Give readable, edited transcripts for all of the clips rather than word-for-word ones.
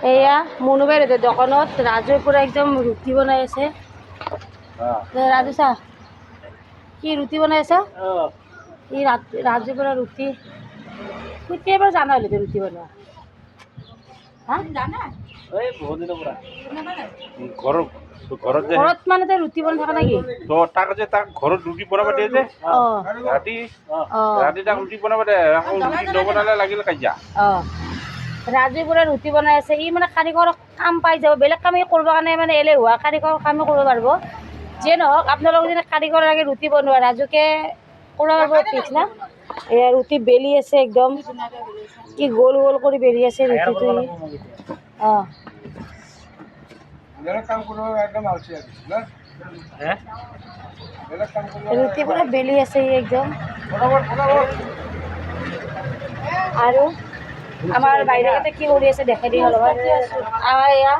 এয়া মনুবাইৰ দোকানত ৰাজুৰ পৰা একদম ৰুটি বনাই আছে। ৰাজু চা কি ৰুটি বনাই আছা? এই ৰাজুৰ পৰা ৰুটি কেতিয়াবাৰ জানা হ'লে ৰুটি বনোৱা? ঘৰত মানে তই ৰুটি বনাই থকা নেকি? তাক যে তাক ঘৰত ৰুটি বনাব দিয়ে যে ৰাতি ৰাতি তাক ৰুটি বনাব দিয়ে, আকৌ ৰুটি নবনালে লাগিলে কাজিয়া। ৰাজুৰ পৰা ৰুটি বনাই আছে। ই মানে কাৰিকৰ কাম পাই যাব, বেলেগ কামেই কৰিব কাৰণে মানে এলেহুৱা, কাৰিকৰ কামো কৰিব পাৰিব। যিয়ে নহওক আপোনালোক যদি কাৰিকৰ লাগে ৰুটি বনোৱা, ৰাজুকে কৰিব পাৰিব ঠিক না। এয়া ৰুটি বেলি আছে একদম, কি গোল গোল কৰি বেলি আছে ৰুটিটো। ৰুটি পুৰা বেলি আছে ই একদম। আৰু আমাৰ বাইদেউহঁতে কি কৰি আছে দেখাই দিম অলপ। আমাৰ এয়া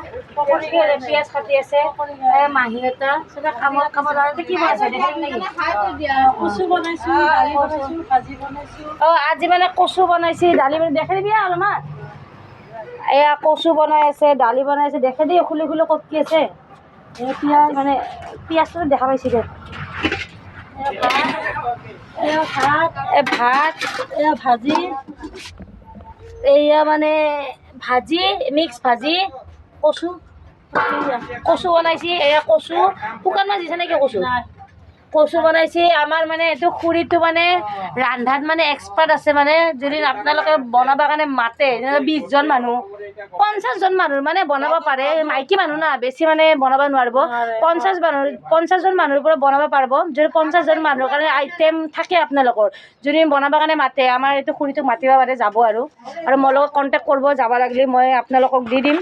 পিঁয়াজ কাটি আছে, মাহী এটা চবে কামত কামত আৰু কি বনাইছে দেখাই দিম নেকি? কচু বনাইছোঁ, দালি বনাইছোঁ, ভাজি বনাইছোঁ। আজি মানে কচু বনাইছে, দালি বনাই দেখাই দিবি অলপমান। এয়া কচু বনাই আছে, দালি বনাইছে, দেখাই দি খুলি খুলি ক'ত কি আছে। পিঁয়াজ মানে পিঁয়াজটো দেখা পাইছে দে। ভাত এয়া ভাজি, এয়া মানে ভাজি মিক্স ভাজি, কচু কচু বনাইছে। এয়া কচু শুকান মাছ দিছে নেকি? কচু বনাইছে। আমাৰ মানে এইটো খুৰীটো মানে ৰান্ধাত মানে এক্সপাৰ্ট আছে। মানে যদি আপোনালোকে বনাবৰ কাৰণে মাতে 20জন মানুহ 50জন মানুহ মানে বনাব পাৰে। মাইকী মানুহ না, বেছি মানে বনাব নোৱাৰিব। 50জন মানুহৰ পৰা বনাব পাৰিব। যদি 50জন মানুহৰ কাৰণে আইটেম থাকে আপোনালোকৰ, যদি বনাবৰ কাৰণে মাতে, আমাৰ এইটো খুৰীটোক মাতিব পাৰে, যাব আৰু মোৰ লগত কণ্টেক্ট কৰিব। যাব লাগিলে মই আপোনালোকক দি দিম।